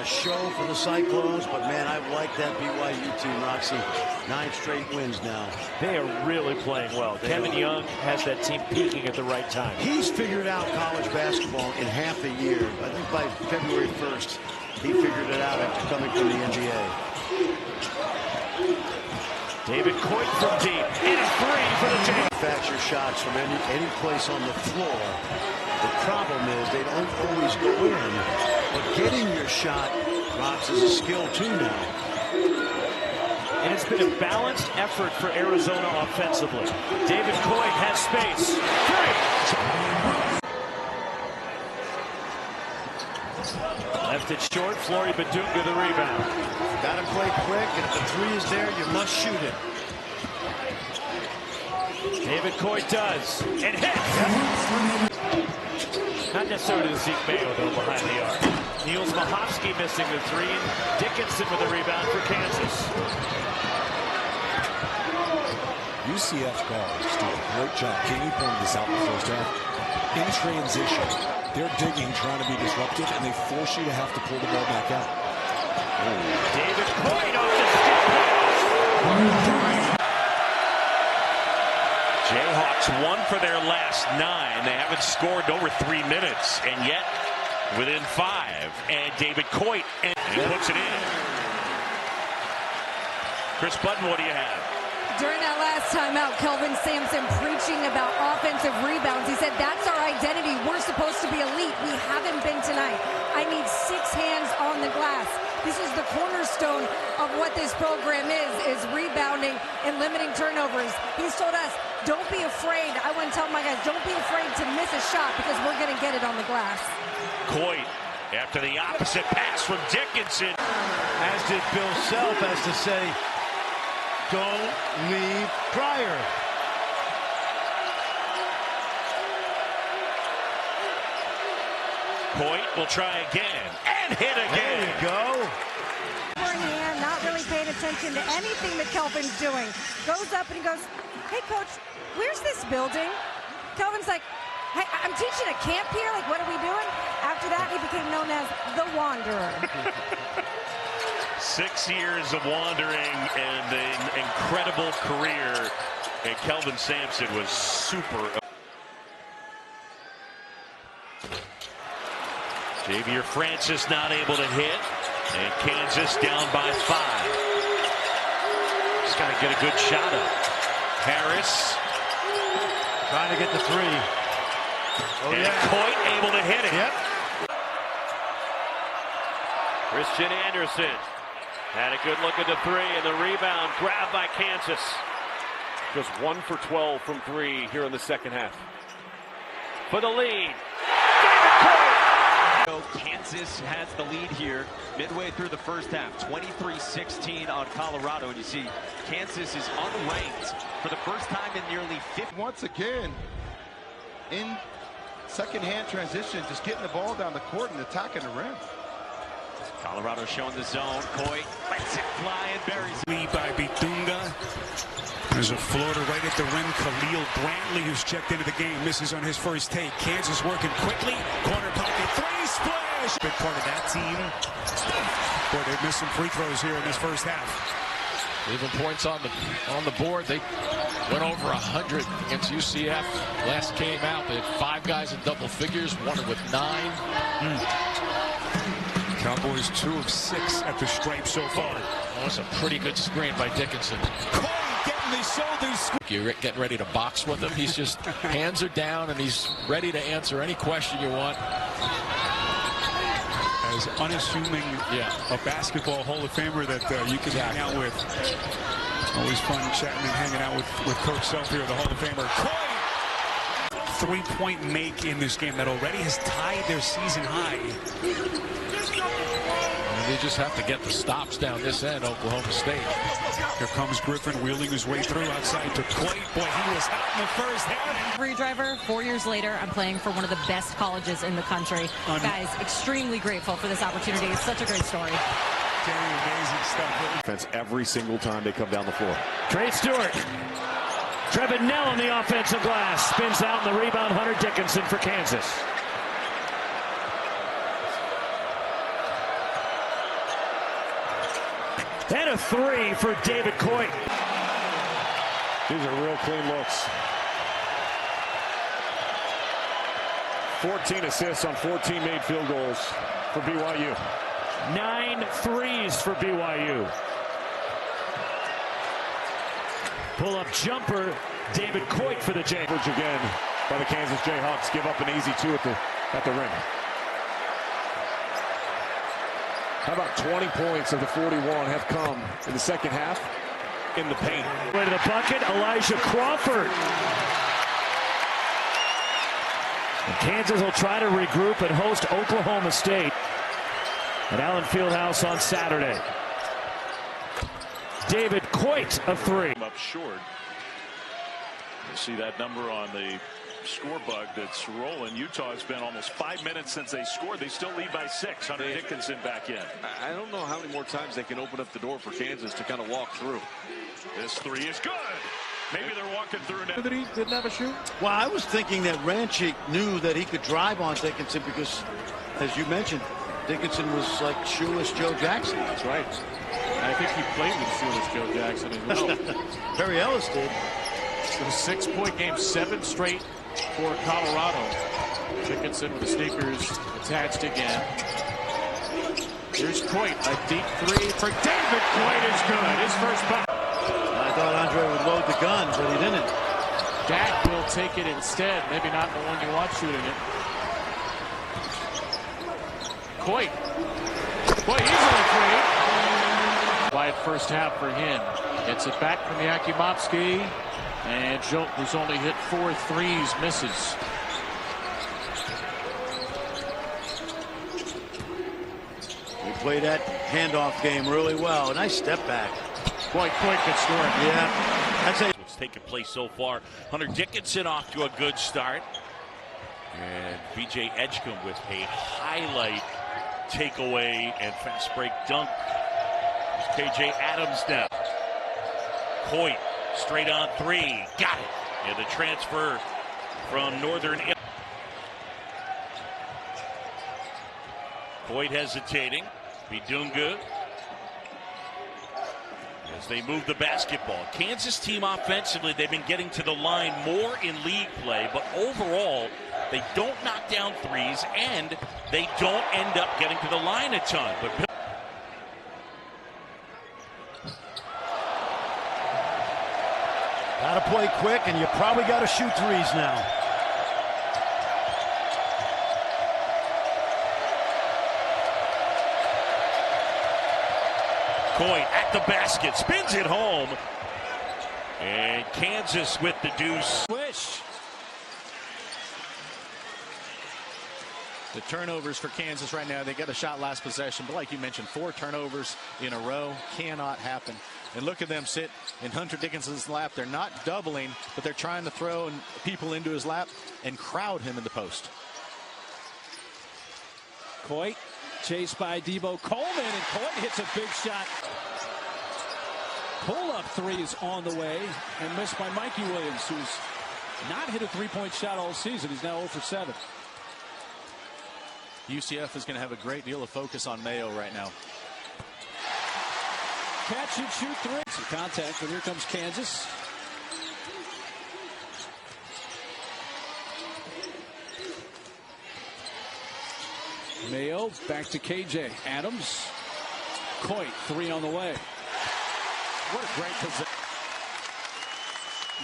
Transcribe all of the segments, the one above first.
a show for the Cyclones, but man, I like that BYU team, Roxy. 9 straight wins now. They are really playing well. Kevin Young has that team peaking at the right time. He's figured out college basketball in half a year. I think by February 1st, he figured it out after coming from the NBA. David Coit from deep, and a 3 for the Jayhawks. Manufacture shots from any place on the floor. The problem is they don't always go in, but getting your shot, Rox, is a skill too now. And it's been a balanced effort for Arizona offensively. David Coit has space. 3. Left it short. Flory Badunga the rebound. Got to play quick, and if the 3 is there, you must shoot it. David Coit does, and hits. Not necessarily the Zeke Mayo, though, behind the arc. Niels Mahovsky missing the 3, and Dickinson with a rebound for Kansas. UCF guards do a great job. Jamie pointed this out in the first half. In transition, they're digging, trying to be disruptive, and they force you to have to pull the ball back out. David Coit off the skip. Jayhawks won for their last 9. They haven't scored in over 3 minutes, and yet within 5. And David Coit and he puts it in. Chris Button, what do you have? During that last timeout, Kelvin Sampson preaching about offensive rebounds. He said, that's our identity. We're supposed to be elite. We haven't been tonight. I need 6 hands on the glass. This is the cornerstone of what this program is rebounding and limiting turnovers. He's told us, don't be afraid. I want to tell my guys, don't be afraid to miss a shot because we're going to get it on the glass. Coit, after the opposite pass from Dickinson. As did Bill Self, as to say, don't leave Pryor. Coit will try again and hit again. There you go. Not really paying attention to anything that Kelvin's doing. Goes up and he goes, hey, coach, where's this building? Kelvin's like, hey, I'm teaching a camp here. Like, what are we doing? After that, he became known as the Wanderer. 6 years of wandering and an incredible career. And Kelvin Sampson was super. Xavier Francis not able to hit. And Kansas down by 5. Just got to get a good shot up. Harris trying to get the 3. Oh, and yeah. Coit able to hit it. Yep. Christian Anderson had a good look at the 3, and the rebound grabbed by Kansas. Just 1 for 12 from 3 here in the second half. For the lead, Kansas has the lead here midway through the first half, 23-16 on Colorado, and you see Kansas is unranked for the first time in nearly 50. Once again, in second-hand transition, just getting the ball down the court and attacking the rim. Colorado showing the zone. Coit lets it fly and buries it. Lead by Badunga. There's a floater right at the rim. Khalil Brantley, who's checked into the game, misses on his first take. Kansas working quickly. Corner pocket 3, splash! Big part of that team. Boy, they've missed some free throws here in this first half. Leaving points on the board. They went over 100 against UCF. Last came out, they had 5 guys in double figures, one with 9. Cowboys 2 of 6 at the stripe so far. That was a pretty good screen by Dickinson. Getting the shoulders. You're getting ready to box with him. He's just hands are down and he's ready to answer any question you want. As unassuming a basketball Hall of Famer that you can hang out with. Always fun chatting and hanging out with Coach Self here, the Hall of Famer. Coit! 3-point make in this game that already has tied their season high. And they just have to get the stops down this end, Oklahoma State. Here comes Griffin wheeling his way through outside to Coit. Boy, he was out in the first half. Free driver, 4 years later, I'm playing for one of the best colleges in the country. Guys, extremely grateful for this opportunity. It's such a great story. Amazing stuff. Defense every single time they come down the floor. Trey Stewart. Trevin Knell on the offensive glass. Spins out in the rebound. Hunter Dickinson for Kansas. And a three for David Coit. These are real clean looks. 14 assists on 14 made field goals for BYU. 9 threes for BYU. Pull-up jumper, David Coit for the Jayhawks. Again by the Kansas Jayhawks. Give up an easy 2 at the rim. How about 20 points of the 41 have come in the second half in the paint? Way to the bucket, Elijah Crawford. And Kansas will try to regroup and host Oklahoma State at Allen Fieldhouse on Saturday. David Coit, a three. Up short. You see that number on the score bug that's rolling. Utah has been almost 5 minutes since they scored. They still lead by 6. Hunter Dickinson back in. I don't know how many more times they can open up the door for Kansas to kind of walk through. This three is good. Maybe they're walking through now. That he didn't have a shoot? Well, I was thinking that Ranchik knew that he could drive on Dickinson because, as you mentioned, Dickinson was like shoeless Joe Jackson. That's right. I think he played with shoeless Joe Jackson as well. Perry Ellis did. So 6-point game, 7 straight for Colorado. Dickinson with the sneakers attached again. Here's Coit, a deep three for David Coit is good. His first bucket. I thought Andre would load the gun, but he didn't. Dak will take it instead. Maybe not the one you want shooting it. Coit. Coit easily free. Quiet first half for him. Gets it back from Yakimowski. And Jolt, who's only hit 4 threes, misses. He played that handoff game really well. Nice step back. Coit could score. Yeah. That's it. What's taken place so far. Hunter Dickinson off to a good start. And BJ Edgecombe with a highlight takeaway and fast break dunk. There's KJ Adams now. Coit straight on 3. Got it. And the transfer from Northern. Coit hesitating. Bidunga. As they move the basketball. Kansas team offensively, they've been getting to the line more in league play, but overall, they don't knock down threes and they don't end up getting to the line a ton. But gotta play quick, and you probably gotta shoot threes now. Coit at the basket, spins it home. And Kansas with the deuce. Swish. The turnovers for Kansas right now. They got a shot last possession, but like you mentioned, 4 turnovers in a row cannot happen. And look at them sit in Hunter Dickinson's lap. They're not doubling, but they're trying to throw people into his lap and crowd him in the post. Coit chased by Debo Coleman, and Coit hits a big shot. Pull-up 3 is on the way and missed by Mikey Williams, who's not hit a 3-point shot all season. He's now 0 for 7. UCF is going to have a great deal of focus on Mayo right now. Catch and shoot 3. Some contact, but here comes Kansas. Mayo back to KJ Adams. Coit 3 on the way. What a great position.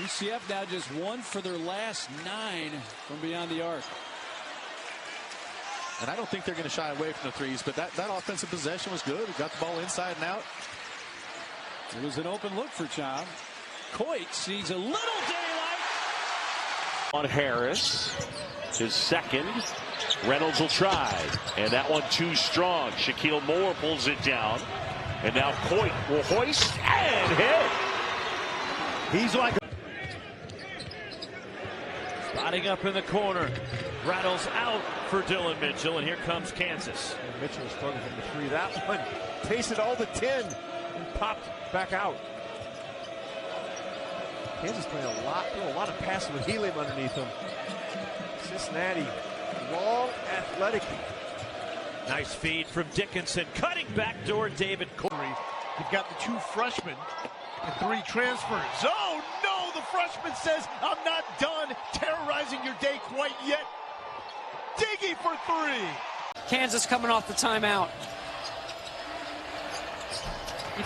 UCF now just 1 for their last 9 from beyond the arc. And I don't think they're going to shy away from the threes, but that offensive possession was good. We got the ball inside and out. It was an open look for Chom. Coit sees a little daylight. On Harris, his second. Reynolds will try, and that one too strong. Shaquille Moore pulls it down, and now Coit will hoist and hit. He's like spotting up in the corner. Rattles out for Dylan Mitchell, and here comes Kansas. And Mitchell struggled from the 3. That one tasted all the 10 and popped back out. Kansas playing a lot of passing with helium underneath them. Cincinnati, long, athletic. Nice feed from Dickinson, cutting backdoor David Coit. You've got the 2 freshmen and 3 transfers. Oh, no, the freshman says, I'm not done terrorizing your day quite yet. Diggy for 3. Kansas coming off the timeout.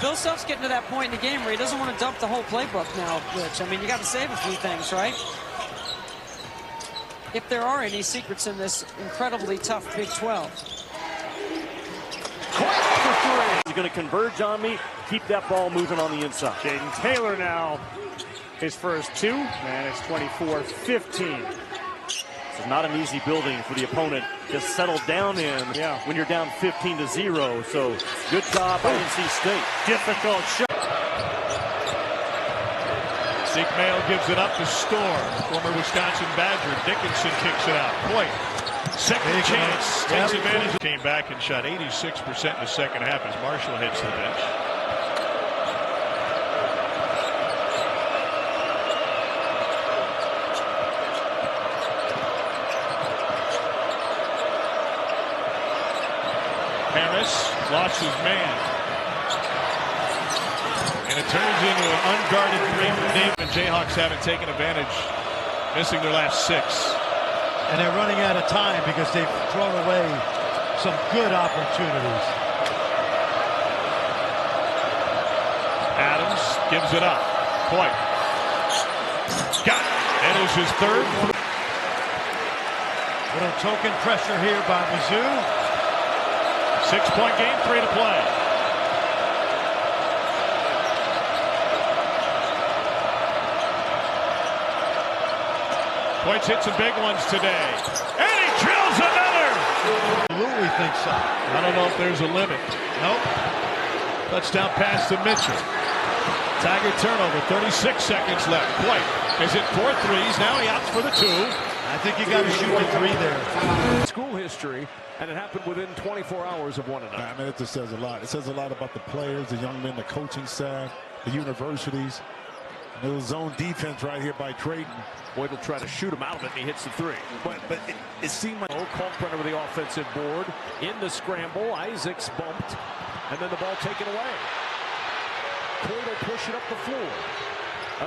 Bill Self's getting to that point in the game where he doesn't want to dump the whole playbook now, Rich. I mean, you got to save a few things, right? If there are any secrets in this incredibly tough Big 12. Coit for 3. He's going to converge on me, keep that ball moving on the inside. Jaden Taylor now, his first 2, and it's 24-15. This is not an easy building for the opponent to settle down in when you're down 15-0. So good job by NC State. Difficult shot. Zeke Mayo gives it up to Storr. Former Wisconsin Badger. Dickinson kicks it out. Coit, second chance, takes advantage. Came back and shot 86% in the second half as Marshall hits the bench. Harris lost his man. And it turns into an unguarded 3 from Dave. And Jayhawks haven't taken advantage, missing their last 6. And they're running out of time because they've thrown away some good opportunities. Adams gives it up. Coit. Got it. That is his 3rd. Little token pressure here by Mizzou. 6-point game, 3 to play. Coit's hit some big ones today. And he drills another! Absolutely think so. I don't know if there's a limit. Nope. Touchdown pass to Mitchell. Tiger turnover, 36 seconds left. Coit has hit 4 threes. Now he opts for the 2. I think you got to shoot the 3 there. School history, and it happened within 24 hours of one another. I mean, it just says a lot. It says a lot about the players, the young men, the coaching staff, the universities. And it was zone defense right here by Creighton. Boyd will try to shoot him out of it, and he hits the 3. But it seemed like Kalkbrenner with the offensive board. In the scramble, Isaacs bumped, and then the ball taken away. Coit will push it up the floor.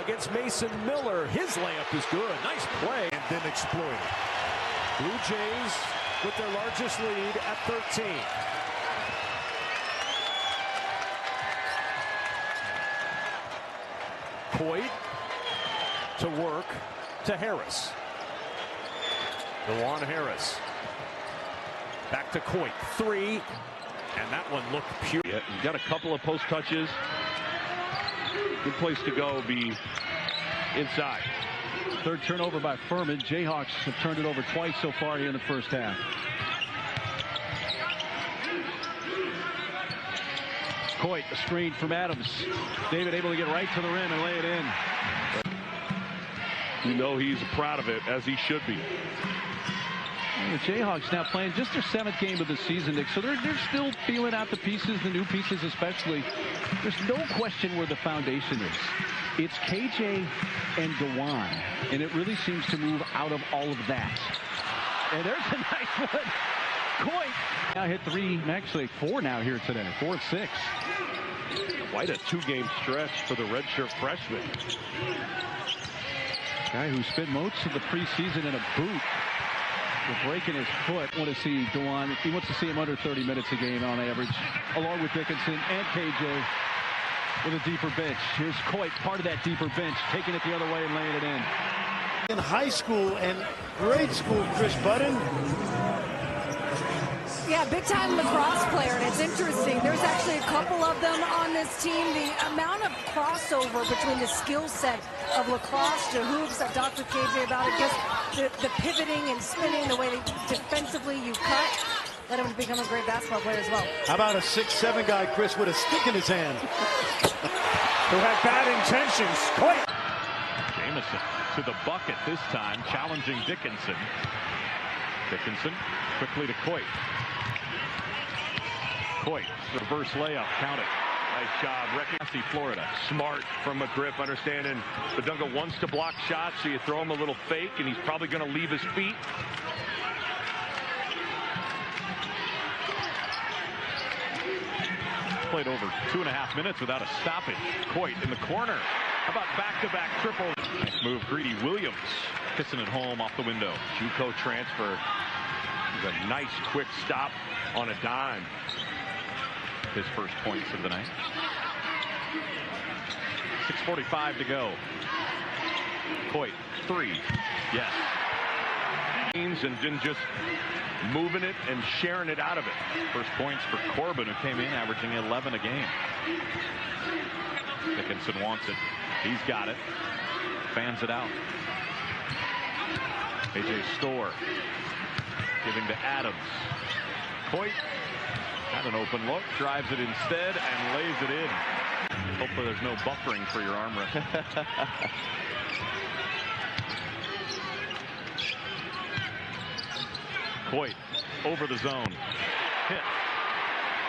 Against Mason Miller, his layup is good. Nice play. and then exploited. Blue Jays with their largest lead at 13. Coit to work to Harris. DeJuan Harris. Back to Coit. 3. And that one looked pure. Yeah, he's got a couple of post touches. Good place to go be inside. 3rd turnover by Furman. Jayhawks have turned it over twice so far here in the first half. Coit, a screen from Adams. David able to get right to the rim and lay it in. You know he's proud of it, as he should be. The Jayhawks now playing just their 7th game of the season, Nick. So they're still feeling out the pieces, the new pieces especially. There's no question where the foundation is. It's KJ and DeJuan, and it really seems to move out of all of that. And there's a nice one. Coit now hit 3, actually 4 now here today. 4 and 6. Quite a 2-game stretch for the redshirt freshman. Guy who spent most of the preseason in a boot. Breaking his foot. Want to see DeJuan. He wants to see him under 30 minutes a game on average, along with Dickinson and KJ with a deeper bench. Here's Coit, part of that deeper bench, taking it the other way and laying it in. In high school and grade school, Chris Budden. Yeah, big-time lacrosse player, and it's interesting. There's actually a couple of them on this team. The amount of crossover between the skill set of lacrosse to hoops, I've talked with KJ about it, just the pivoting and spinning, the way that defensively you cut, let him become a great basketball player as well. How about a 6'7" guy, Chris, with a stick in his hand? Who had bad intentions. Coit. Jamison to the bucket this time, challenging Dickinson. Dickinson quickly to Coit. Coit, reverse layup, count it. Nice job, Recklessy, Florida. Smart from a grip, understanding Badunga wants to block shots, so you throw him a little fake, and he's probably going to leave his feet. played over 2.5 minutes without a stoppage. Coit in the corner. How about back-to-back triples? Nice move, Greedy Williams kissing it home off the window. JUCO transfer. A nice quick stop on a dime. His first points of the night. 6:45 to go. Coit, 3. Yes. And then just moving it and sharing it out of it. First points for Corbin, who came in averaging 11 a game. Dickinson wants it. He's got it. Fans it out. A.J. Storr giving to Adams. Coit had an open look, drives it instead, and lays it in. Hopefully there's no buffering for your arm wrestle. Coit over the zone. Hit.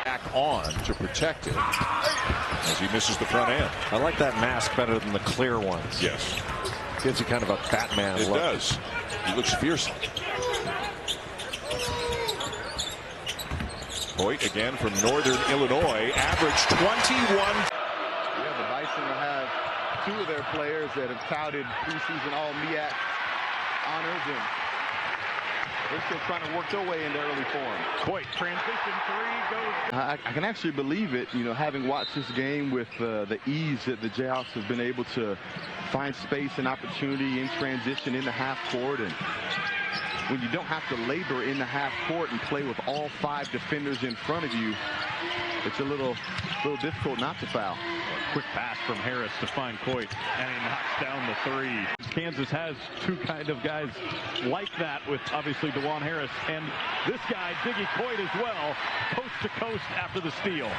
Back on to protect it as he misses the front end. I like that mask better than the clear ones. Yes. Gives you kind of a Batman look. It does. He looks fearsome. Coit again from Northern Illinois, average 21. Yeah, the Bison will have 2 of their players that have touted preseason All-MEAC honors, and they're still trying to work their way into early form. Coit, transition 3 goes. I can actually believe it, you know, having watched this game with the ease that the Jayhawks have been able to find space and opportunity in transition in the half court, and when you don't have to labor in the half court and play with all 5 defenders in front of you, it's a little difficult not to foul. Quick pass from Harris to find Coit, and he knocks down the 3. Kansas has 2 kind of guys like that, with obviously DeJuan Harris and this guy, Diggy Coit, as well, coast to coast after the steal.